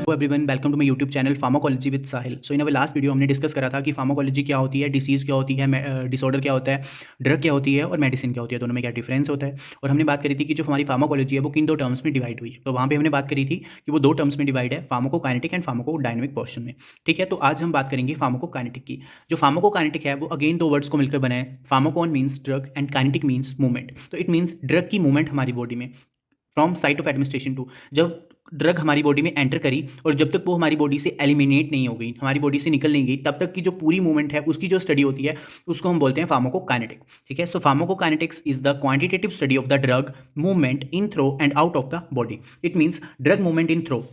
Everyone, welcome to my YouTube channel pharmacology with Sahil. So in our last video हमने discuss करा था कि pharmacology क्या होती है, डिसीज़ क्या होती है, डिसऑर्डर क्या होता है, ड्रग क्या होती है और मेडिसिन क्या होती है, दोनों में क्या डिफरेंस होता है। और हमने बात करी थी कि जो हमारी फार्माकोलॉजी है वो किन दो टर्म्स में डिवाइड हुई है। तो वहाँ पे हमने बात करी थी कि वो दो टर्म्स में डिवाइड है, फार्माकोकाइनेटिक एंड फार्माकोडायनामिक पोर्शन में। ठीक है, तो आज हम बात करेंगे फार्माकोकाइनेटिक की। जो फार्माकोकाइनेटिक है वो अगेन दो वर्ड्स को मिलकर बना है। Pharmacon means drug and kinetic means movement. तो इट मीन्स ड्रग की मूवमेंट हमारी बॉडी में from site of administration to, जब ड्रग हमारी बॉडी में एंटर करी और जब तक वो हमारी बॉडी से एलिमिनेट नहीं हो गई, हमारी बॉडी से निकल नहीं गई, तब तक की जो पूरी मूवमेंट है उसकी जो स्टडी होती है उसको हम बोलते हैं फार्माकोकाइनेटिक। ठीक है, so pharmacokinetics is the quantitative study of the drug movement in through and out of the body. It means drug movement in through.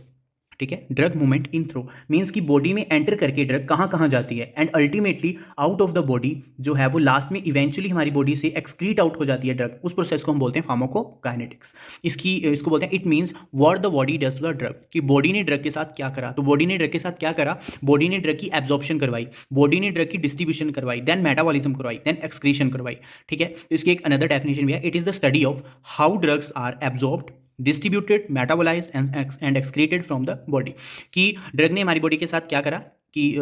ठीक है, drug movement in through means कि बॉडी में एंटर करके drug कहाँ कहाँ जाती है and ultimately out of the body जो है वो लास्ट में इवेंचुअली हमारी बॉडी से एक्सक्रीट आउट हो जाती है ड्रग। उस प्रोसेस को हम बोलते हैं फार्माकोकाइनेटिक्स। इसको बोलते हैं, it means what the body does to the drug, कि बॉडी ने ड्रग के साथ क्या करा। तो बॉडी ने ड्रग के साथ क्या करा, बॉडी ने ड्रग की एब्जॉर्प्शन करवाई, बॉडी ने ड्रग की डिस्ट्रीब्यूशन करवाई, देन मेटाबॉलिज्म करवाई, देन एक्सक्रीशन करवाई। ठीक है, तो इसकी एक अनदर डेफिनेशन भी है, it is the study of how drugs are absorbed, distributed, metabolised and excreted from the body. कि ड्रग ने हमारी बॉडी के साथ क्या करा, कि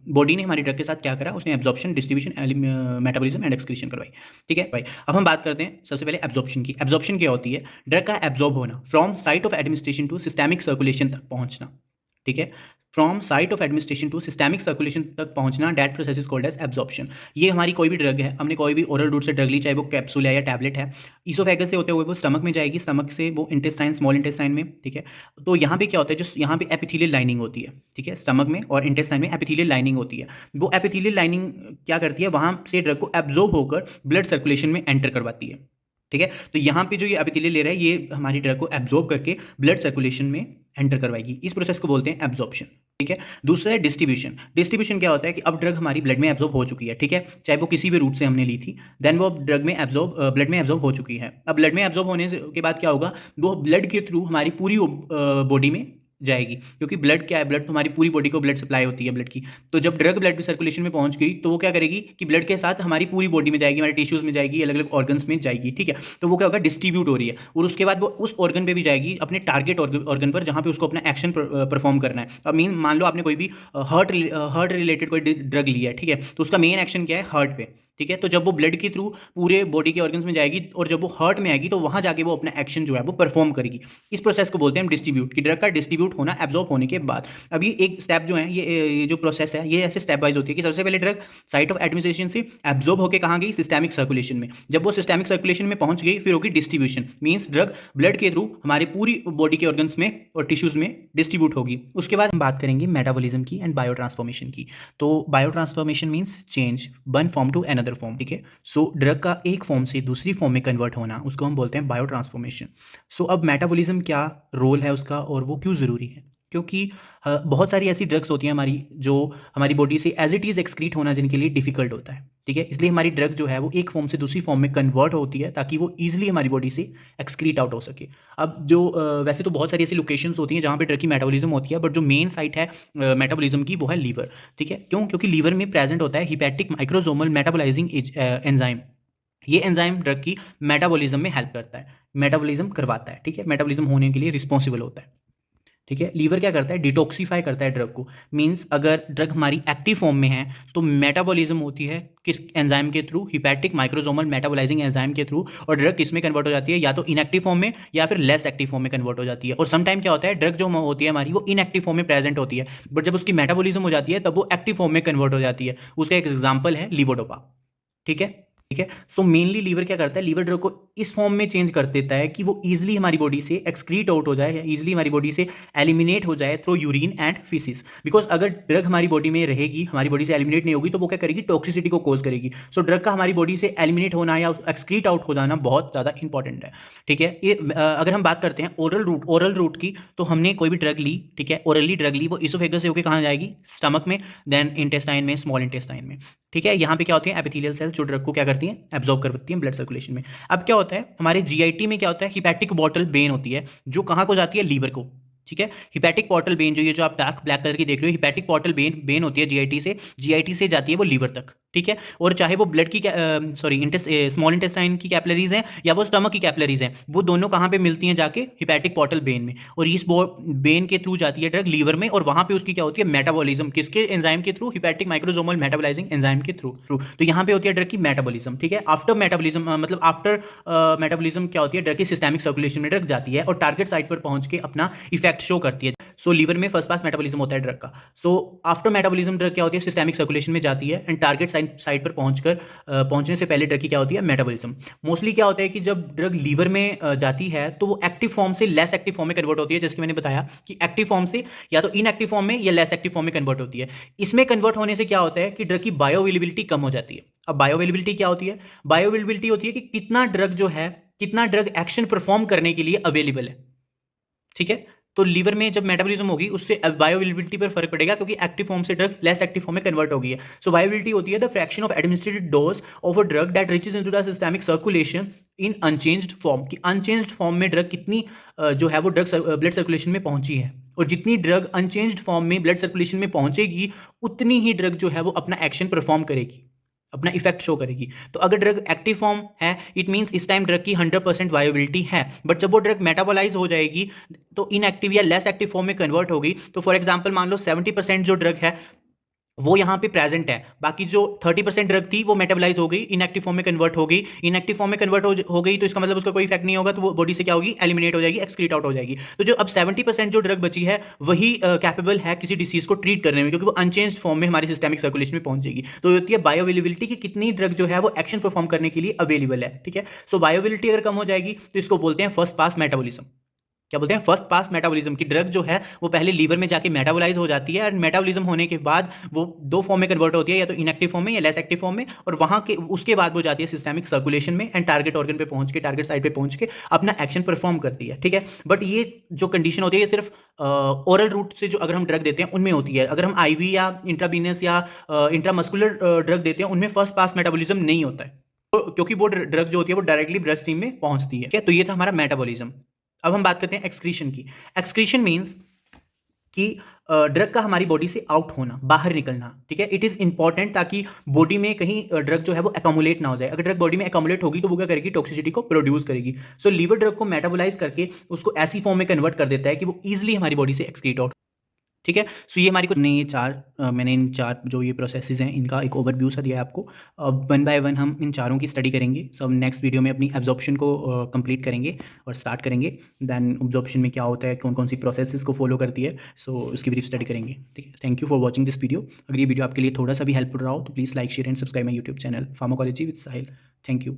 बॉडी ने हमारी ड्रग के साथ क्या करा, उसने absorption, distribution, metabolism and excretion करवाई। ठीक है भाई, अब हम बात करते हैं सबसे पहले एब्जॉर्प्शन की। एब्जॉर्प्शन क्या होती है, ड्रग का एब्जॉर्ब होना from site of administration to systemic circulation तक पहुंचना। ठीक है, from site of administration to systemic circulation तक पहुंचना, that process is called as absorption. ये हमारी कोई भी ड्रग है, हमने कोई भी ओरल रूट से ड्रग ली, चाहे वो कैप्सूल है या टैबलेट है, ईसोफेगस से होते हुए वो स्टमक में जाएगी, स्टमक से वो इंटेस्टाइन, स्मॉल इंटेस्टाइन में। ठीक है, तो यहाँ पे क्या होता है, जो यहाँ पे एपिथेलियल लाइनिंग होती है, ठीक है, स्टमक में और इंटेस्टाइन में एपिथेलियल लाइनिंग होती है। वो एपिथेलियल लाइनिंग क्या करती है, वहाँ से ड्रग को एब्जॉर्ब होकर ब्लड सर्कुलेशन में एंटर करवाती है। ठीक है, तो यहाँ पे जो ये एपिथेलियल लेयर है ये हमारी ड्रग को एब्जॉर्ब करके ब्लड सर्कुलेशन में एंटर करवाएगी। इस प्रोसेस को बोलते हैं एब्जॉर्प्शन। ठीक है, दूसरा है डिस्ट्रीब्यूशन। डिस्ट्रीब्यूशन क्या होता है कि अब ड्रग हमारी ब्लड में एब्जॉर्ब हो चुकी है, ठीक है, चाहे वो किसी भी रूट से हमने ली थी, देन वो ड्रग में ब्लड में एब्जॉर्ब हो चुकी है। अब ब्लड में एब्जॉर्ब होने के बाद क्या होगा, वो ब्लड के थ्रू हमारी पूरी बॉडी में जाएगी, क्योंकि ब्लड क्या है, ब्लड तो हमारी पूरी बॉडी को ब्लड सप्लाई होती है ब्लड की। तो जब ड्रग ब्लड सर्कुलेशन में पहुंच गई तो वो क्या करेगी कि ब्लड के साथ हमारी पूरी बॉडी में जाएगी, हमारे टिश्यूज में जाएगी, अलग अलग ऑर्गन्स में जाएगी। ठीक है, तो वो क्या होगा, डिस्ट्रीब्यूट हो रही है और उसके बाद वो उस ऑर्गन पे भी जाएगी, अपने टारगेट ऑर्गन पर, जहां पे उसको अपना एक्शन परफॉर्म करना है। अब मान लो आपने कोई भी हार्ट रिलेटेड कोई ड्रग लिया है, ठीक है, तो उसका मेन एक्शन क्या है, हार्ट पे। ठीक है, तो जब वो ब्लड के थ्रू पूरे बॉडी के ऑर्गन्स में जाएगी और जब वो हार्ट में आएगी तो वहां जाके वो अपना एक्शन जो है वो परफॉर्म करेगी। इस प्रोसेस को बोलते हैं हम डिस्ट्रीब्यूट, कि ड्रग का डिस्ट्रीब्यूट होना एब्जॉर्ब होने के बाद। अभी एक स्टेप जो है, ये जो प्रोसेस है ये ऐसे स्टेप वाइज होती है कि सबसे पहले ड्रग साइट ऑफ एडमिनिस्ट्रेशन से एब्जॉर्ब होकर कहाँ गई, सिस्टेमिक सर्कुलेशन में। जब वो सिस्टेमिक सर्कुलेशन में पहुंच गई फिर होगी डिस्ट्रीब्यूशन, मीन्स ड्रग ब्लड के थ्रू हमारे पूरी बॉडी के ऑर्गन्स में और टिश्यूज में डिस्ट्रीब्यूट होगी। उसके बाद हम बात करेंगे मेटाबॉलिज्म की एंड बायो ट्रांसफॉर्मेशन की। तो biotransformation means change one form to another form. ठीक है, सो ड्रग का एक फॉर्म से दूसरी फॉर्म में कन्वर्ट होना, उसको हम बोलते हैं बायो ट्रांसफॉर्मेशन। सो अब मेटाबॉलिज्म क्या रोल है उसका और वो क्यों ज़रूरी है, क्योंकि बहुत सारी ऐसी ड्रग्स होती हैं हमारी जो हमारी बॉडी से एज इट इज़ एक्सक्रीट होना जिनके लिए डिफिकल्ट होता है। ठीक है, इसलिए हमारी ड्रग जो है वो एक फॉर्म से दूसरी फॉर्म में कन्वर्ट होती है ताकि वो ईजिली हमारी बॉडी से एक्सक्रीट आउट हो सके। अब जो वैसे तो बहुत सारी ऐसी लोकेशंस होती हैं जहाँ पे ड्रग की मेटाबॉलिज्म होती है, बट जो मेन साइट है मेटाबॉलिज्म की वो है लीवर। ठीक है, क्यों, क्योंकि लीवर में प्रेजेंट होता है हिपैटिक माइक्रोसोमल मेटाबोलाइजिंग एंजाइम। ये एंजाइम ड्रग की मेटाबॉलिज्म में हेल्प करता है, मेटाबॉलिज्म करवाता है। ठीक है, मेटाबॉलिज्म होने के लिए रिस्पॉन्सिबल होता है। ठीक है, लीवर क्या करता है, डिटॉक्सीफाई करता है ड्रग को। मींस अगर ड्रग हमारी एक्टिव फॉर्म में है तो मेटाबॉलिज्म होती है किस एंजाइम के through, hepatic microsomal metabolising enzyme के थ्रू, और ड्रग किस में कन्वर्ट हो जाती है, या तो इनएक्टिव फॉर्म में या फिर लेस एक्टिव फॉर्म में कन्वर्ट हो जाती है। और समटाइम क्या होता है, ड्रग जो होती है हमारी वो इनएक्टिव फॉर्म में प्रेजेंट होती है, बट जब उसकी मेटाबॉलिज्म हो जाती है तब वो एक्टिव फॉर्म में कन्वर्ट हो जाती है। उसका एक एग्जाम्पल है लीवोडोपा। ठीक है, ठीक है, सो मेनली लीवर क्या करता है, लीवर ड्रग को इस फॉर्म में चेंज कर देता है कि वो इजीली हमारी बॉडी से एक्सक्रीट आउट हो जाए, इजीली हमारी बॉडी से एलिमिनेट हो जाए through urine and faeces. Because अगर ड्रग हमारी बॉडी में रहेगी, हमारी बॉडी से एलिमिनेट नहीं होगी, तो वो क्या करेगी, टॉक्सिसिटी को कोज करेगी। सो ड्रग का हमारी बॉडी से एलिमिनेट होना या एक्सक्रीट आउट हो जाना बहुत ज़्यादा इंपॉर्टेंट है। ठीक है, ये अगर हम बात करते हैं ओरल रूट की, तो हमने कोई भी ड्रग ली, ठीक है, ओरली ड्रग ली, वो इसोफेगस से होकर कहाँ जाएगी, स्टमक में, देन इंटेस्टाइन में, स्मॉल इंटेस्टाइन में। ठीक है, यहाँ पे क्या होती है, एपिथेलियल सेल्स जो ड्रग को क्या करती हैं, एब्जॉर्ब करती हैं ब्लड सर्कुलेशन में। अब क्या होता है, हमारे जीआईटी में क्या होता है, हिपैटिक पोर्टल वेन होती है जो कहाँ को जाती है, लीवर को। ठीक है, हिपैटिक पोर्टल वेन जो ये जो आप डार्क ब्लैक कलर की देख रहे हो, हिपैटिक पोर्टल वेन होती है जीआईटी से जाती है वो लीवर तक। ठीक है। और चाहे वो ब्लड की स्मॉल इंटेस्टाइन की कैपिलरीज हैं या वो स्टमक की कैपिलरीज हैं, वो दोनों कहाँ पे मिलती हैं? जाके हिपैटिक पोर्टल वेन में, और इस वेन के थ्रू जाती है ड्रग लीवर में, और वहाँ पे उसकी क्या होती है? मेटाबॉलिज्म। किसके एंजाइम के through? Hepatic microsomal metabolising enzyme के थ्रू थ्रू तो यहाँ पे होती है ड्रग की मेटाबॉलिज्म, ठीक है। आफ्टर मेटाबॉलिज्म मतलब आफ्टर मेटाबॉलिज्म क्या होती है? ड्रग की सिस्टेमिक सर्कुलेशन में ड्रग जाती है और टारगेट साइट पर पहुंच के अपना इफेक्ट शो करती है। सो लीवर में फर्स्ट पास मेटाबॉलिज्म होता है ड्रग का। सो आफ्टर मेटाबॉलिज्म ड्रग क्या होती है? सिस्टेमिक सर्कुलेशन में जाती है एंड टारगेट साइट पर पहुंचने से पहले ड्रग की क्या होती है? मेटाबॉलिज्म। मोस्टली क्या होता है कि जब ड्रग लीवर में जाती है तो वो एक्टिव फॉर्म से लेस एक्टिव फॉर्म में कन्वर्ट होती है, जैसे कि मैंने बताया कि एक्टिव फॉर्म से या तो इनएक्टिव फॉर्म में या लेस एक्टिव फॉर्म में कन्वर्ट होती है। इसमें कन्वर्ट होने से क्या होता है कि ड्रग की बायोअवेलेबिलिटी कम हो जाती है। अब बायोअवेलेबिलिटी क्या होती है? बायोअवेलेबिलिटी होती है कि कितना ड्रग जो है, कितना ड्रग एक्शन परफॉर्म करने के लिए अवेलेबल है, ठीक है। तो लीवर में जब मेटाबॉलिज्म होगी उससे बायोअवेलेबिलिटी पर फर्क पड़ेगा, क्योंकि एक्टिव फॉर्म से ड्रग लेस एक्टिव फॉर्म में कन्वर्ट हो गई है। सो बायोअवेलेबिलिटी होती है the fraction of administrated dose of a drug that reaches into the systemic circulation in unchanged form, कि अनचेंज्ड फॉर्म में ड्रग कितनी जो है वो ड्रग ब्लड सर्कुलेशन में पहुंची है, और जितनी ड्रग अनचेंज्ड फॉर्म में ब्लड सर्कुलेशन में पहुंचेगी उतनी ही ड्रग जो है वो अपना एक्शन परफॉर्म करेगी, अपना इफेक्ट शो करेगी। तो अगर ड्रग एक्टिव फॉर्म है, इट मीन्स इस टाइम ड्रग की 100% वायबिलिटी है। बट जब वो ड्रग मेटाबोलाइज हो जाएगी तो इनएक्टिव या लेस एक्टिव फॉर्म में कन्वर्ट होगी। तो फॉर एग्जांपल मान लो 70% जो ड्रग है वो यहाँ पे प्रेजेंट है, बाकी जो 30% ड्रग थी वो मेटाबोलाइज हो गई, इनएक्टिव फॉर्म में कन्वर्ट हो गई। इनएक्टिव फॉर्म में कन्वर्ट हो गई तो इसका मतलब उसका कोई इफेक्ट नहीं होगा, तो वो बॉडी से क्या होगी? एलिमिनेट हो जाएगी, एक्सक्रीट आउट हो जाएगी। तो जो अब 70% जो ड्रग बची है वही कैपेबल है किसी डिसीज को ट्रीट करने में, क्योंकि वो अनचेंज फॉर्म में हमारी सिस्टेमिक सर्कुलेशन में पहुंच जाएगी। तो होती है बायोअवेलेबिलिटी की कितनी ड्रग जो है वो एक्शन परफॉर्म करने के लिए अवेलेबल है, ठीक है। सो बायोअवेलेबिलिटी अगर कम हो जाएगी तो इसको बोलते हैं फर्स्ट पास मेटाबॉलिज्म। क्या बोलते हैं? First pass metabolism. की ड्रग जो है वो पहले लीवर में जाके मेटाबोलाइज हो जाती है, और मेटाबॉलिज्म होने के बाद वो दो फॉर्म में कन्वर्ट होती है, या तो इनएक्टिव फॉर्म में या लेस एक्टिव फॉर्म में, और वहां के उसके बाद वो जाती है सिस्टेमिक सर्कुलेशन में एंड टारगेट ऑर्गन पे पहुंच के, टारगेट साइट पे पहुंच के अपना एक्शन परफॉर्म करती है, ठीक है। बट ये जो कंडीशन होती है ये सिर्फ ओरल रूट से जो अगर हम ड्रग देते हैं उनमें होती है। अगर हम आईवी या इंट्रावीनस या इंट्रामस्कुलर ड्रग देते हैं उनमें फर्स्ट पास मेटाबॉलिज्म नहीं होता है, क्योंकि वो ड्रग जो होती है वो डायरेक्टली ब्लड स्ट्रीम में पहुंचती है। तो ये था हमारा मेटाबॉलिज्म। अब हम बात करते हैं एक्सक्रीशन की। एक्सक्रीशन मीन्स कि ड्रग का हमारी बॉडी से आउट होना, बाहर निकलना, ठीक है। इट इज इंपॉर्टेंट ताकि बॉडी में कहीं ड्रग जो है वो अकोमुलेट ना हो जाए। अगर ड्रग बॉडी में अकोमुलेट होगी तो वो क्या करेगी? टॉक्सिसिटी को प्रोड्यूस करेगी। सो लीवर ड्रग को मेटाबोलाइज करके उसको ऐसी फॉर्म में कन्वर्ट कर देता है कि वो इजिली हमारी बॉडी से एक्सक्रीट आउट, ठीक है। सो ये हमारी कुछ नहीं, ये मैंने इन चार जो ये प्रोसेसेस हैं इनका एक ओवरव्यू सा दिया है आपको। अब वन बाय वन हम इन चारों की स्टडी करेंगे। सो हम नेक्स्ट वीडियो में अपनी एब्जॉर्प्शन को कंप्लीट करेंगे और स्टार्ट करेंगे। देन एब्जॉर्प्शन में क्या होता है, कौन कौन सी प्रोसेसेस को फॉलो करती है, सो उसकी ब्रीफ स्टडी करेंगे, ठीक है। Thank you for watching this video. अगर ये वीडियो आपके लिए थोड़ा सा भी हेल्पफुल रहा हो तो please like share and subscribe my YouTube channel pharmacology with Sahil. Thank you.